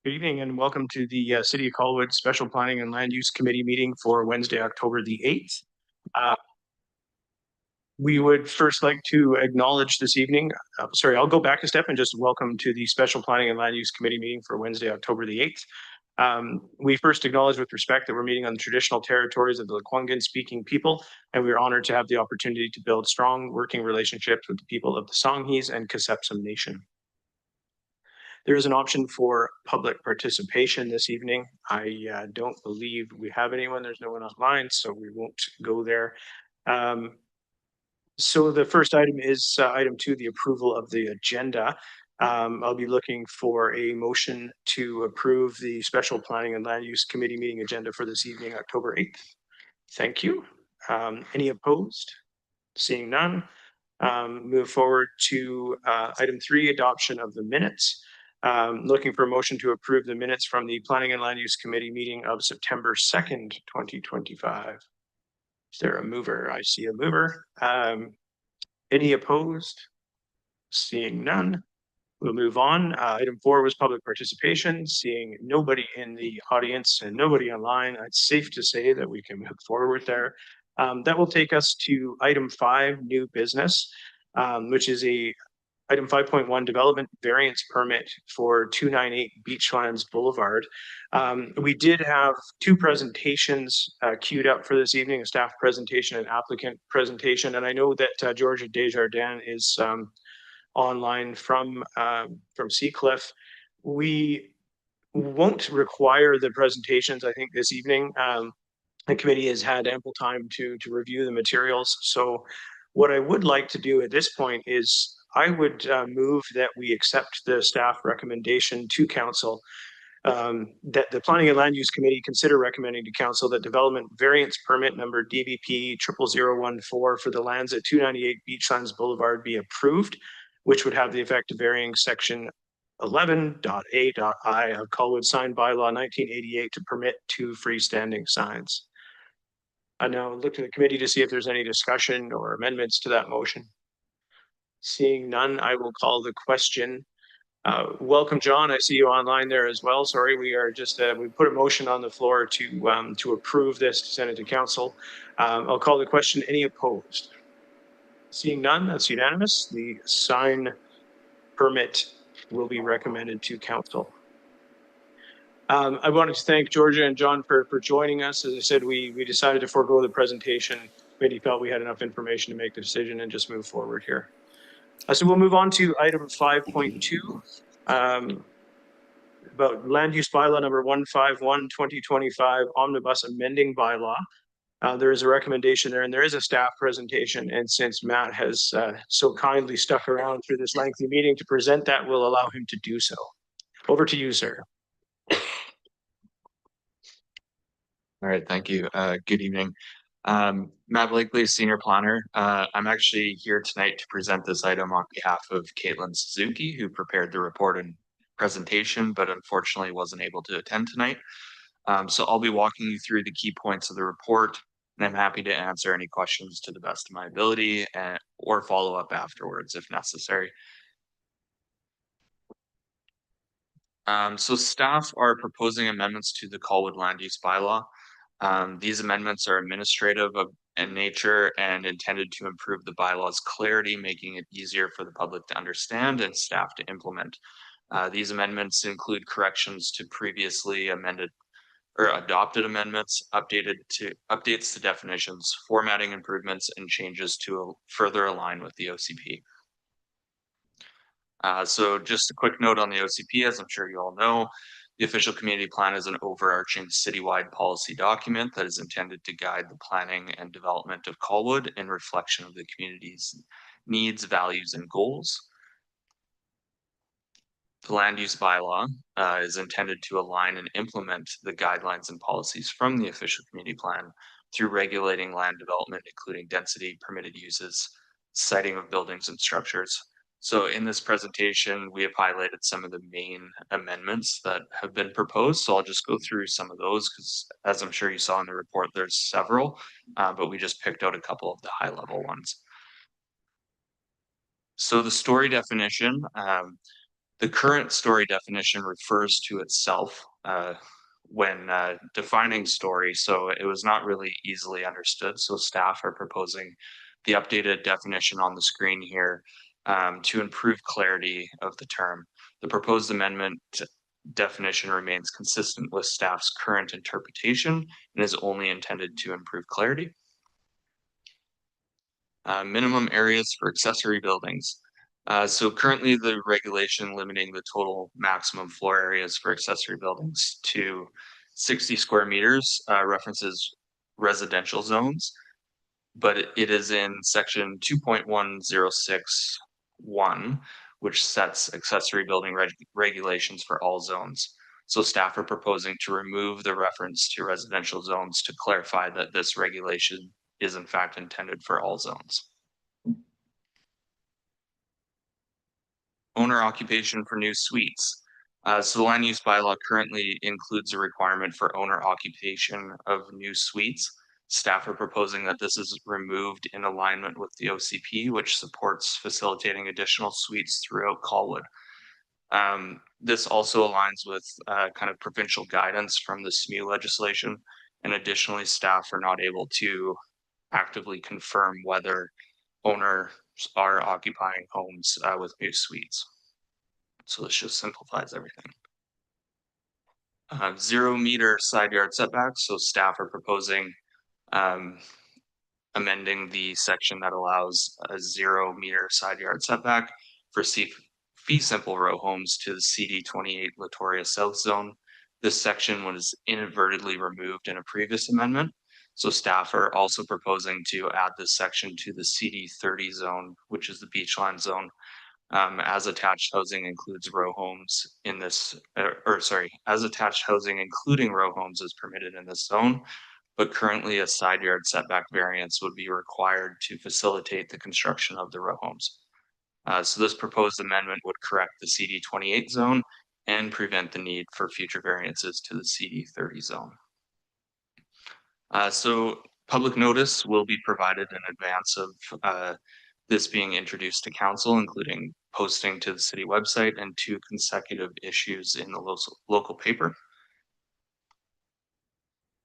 Good evening and welcome to the City of Colwood Special Planning and Land Use Committee meeting for Wednesday, October the 8th. We would first like to acknowledge this evening, I'll go back a step and just welcome to the Special Planning and Land Use Committee meeting for Wednesday, October the 8th. We first acknowledge with respect that we're meeting on the traditional territories of the Lekwungen speaking people, and we're honored to have the opportunity to build strong working relationships with the people of the Songhees and Kasepsum Nation. There is an option for public participation this evening. I don't believe we have anyone. There's no one online, so we won't go there. So the first item is item 2, the approval of the agenda. I'll be looking for a motion to approve the Special Planning and Land Use Committee meeting agenda for this evening, October 8th. Thank you. Any opposed? Seeing none. Move forward to item 3, adoption of the minutes. Looking for a motion to approve the minutes from the Planning and Land Use Committee meeting of September 2nd, 2025. Is there a mover? I see a mover. Any opposed? Seeing none. We'll move on. Item 4 was public participation. Seeing nobody in the audience and nobody online, it's safe to say that we can move forward there. That will take us to item 5, new business, which is item 5.1, development variance permit for 298 Beachlands Boulevard. We did have 2 presentations queued up for this evening, a staff presentation and applicant presentation. And I know that Georgia Desjardins is online from Seacliff. We won't require the presentations, I think, this evening. The committee has had ample time to review the materials. So what I would like to do at this point is I would move that we accept the staff recommendation to council, that the Planning and Land Use Committee consider recommending to council that development variance permit number DBP 00014 for the lands at 298 Beachlands Boulevard be approved, which would have the effect of varying section 11.A.I of Colwood Sign Bylaw 1988 to permit 2 freestanding signs. I now look to the committee to see if there's any discussion or amendments to that motion. Seeing none, I will call the question. Welcome, John. I see you online there as well. Sorry, we are just we put a motion on the floor to approve this, to send it to council. I'll call the question. Any opposed? Seeing none, that's unanimous. The sign permit will be recommended to council. I wanted to thank Georgia and John for joining us. As I said, we decided to forego the presentation. We felt we had enough information to make the decision and just move forward here. So we'll move on to item 5.2, about land use bylaw number 151/2025, Omnibus amending bylaw. There is a recommendation there and there is a staff presentation. And since Matt has so kindly stuck around through this lengthy meeting to present that, we'll allow him to do so. Over to you, sir. All right, thank you. Good evening. Matt Blakely, Senior Planner. I'm actually here tonight to present this item on behalf of Kaitlyn Suzuki, who prepared the report and presentation, but unfortunately wasn't able to attend tonight. So I'll be walking you through the key points of the report, and I'm happy to answer any questions to the best of my ability or follow up afterwards if necessary. So staff are proposing amendments to the Colwood Land Use Bylaw. These amendments are administrative in nature and intended to improve the bylaw's clarity, making it easier for the public to understand and staff to implement. These amendments include corrections to previously amended or adopted amendments, updates to definitions, formatting improvements, and changes to further align with the OCP. So just a quick note on the OCP, as I'm sure you all know, the official community plan is an overarching citywide policy document that is intended to guide the planning and development of Colwood in reflection of the community's needs, values, and goals. The land use bylaw is intended to align and implement the guidelines and policies from the official community plan through regulating land development, including density, permitted uses, siting of buildings and structures. So in this presentation, we have highlighted some of the main amendments that have been proposed. So I'll just go through some of those because, as I'm sure you saw in the report, there's several, but we just picked out a couple of the high level ones. So the story definition, The current story definition refers to itself when defining story, so it was not really easily understood. So staff are proposing the updated definition on the screen here to improve clarity of the term. The proposed amendment definition remains consistent with staff's current interpretation and is only intended to improve clarity. Minimum areas for accessory buildings. So currently the regulation limiting the total maximum floor areas for accessory buildings to 60 square meters references residential zones, but it is in section 2.1061, which sets accessory building regulations for all zones. So staff are proposing to remove the reference to residential zones to clarify that this regulation is in fact intended for all zones. Owner occupation for new suites. So the land use bylaw currently includes a requirement for owner occupation of new suites. Staff are proposing that this is removed in alignment with the OCP, which supports facilitating additional suites throughout Colwood. This also aligns with kind of provincial guidance from the SMU legislation. And additionally, staff are not able to actively confirm whether owners are occupying homes with new suites. So this just simplifies everything. 0 meter side yard setbacks. So staff are proposing amending the section that allows a 0 meter side yard setback for fee simple row homes to the CD 28 Latoria South Zone. This section was inadvertently removed in a previous amendment. So staff are also proposing to add this section to the CD 30 zone, which is the Beachlands zone. As attached housing includes row homes in this, as attached housing including row homes is permitted in this zone, but currently a side yard setback variance would be required to facilitate the construction of the row homes. So this proposed amendment would correct the CD 28 zone and prevent the need for future variances to the CD 30 zone. So public notice will be provided in advance of this being introduced to council, including posting to the city website and 2 consecutive issues in the local paper.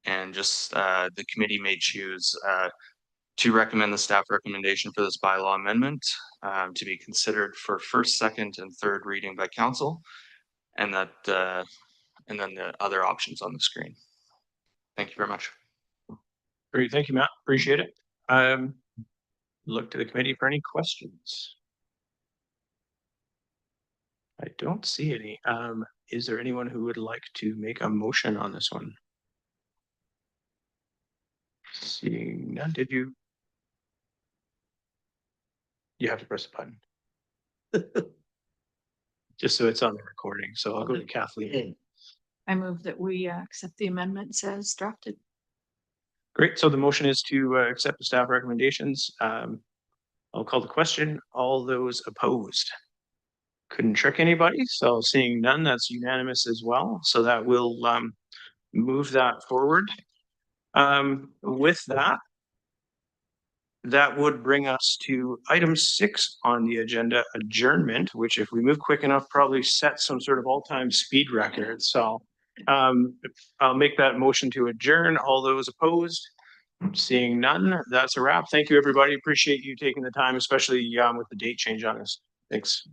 And just the committee may choose to recommend the staff recommendation for this bylaw amendment to be considered for first, second, and third reading by council, and that and then the other options on the screen. Thank you very much. Great, thank you, Matt. Appreciate it. Look to the committee for any questions. I don't see any. Is there anyone who would like to make a motion on this one? Seeing none, did you? You have to press a button. Just so it's on the recording. So I'll go to Kathleen. I move that we accept the amendments as drafted. Great. So the motion is to accept the staff recommendations. I'll call the question. All those opposed? Couldn't trick anybody. So seeing none, that's unanimous as well. So that will move that forward. With that, that would bring us to item 6 on the agenda, adjournment, which if we move quick enough, probably set some sort of all-time speed record. So I'll make that motion to adjourn. All those opposed? Seeing none, that's a wrap. Thank you, everybody. Appreciate you taking the time, especially with the date change on us. Thanks.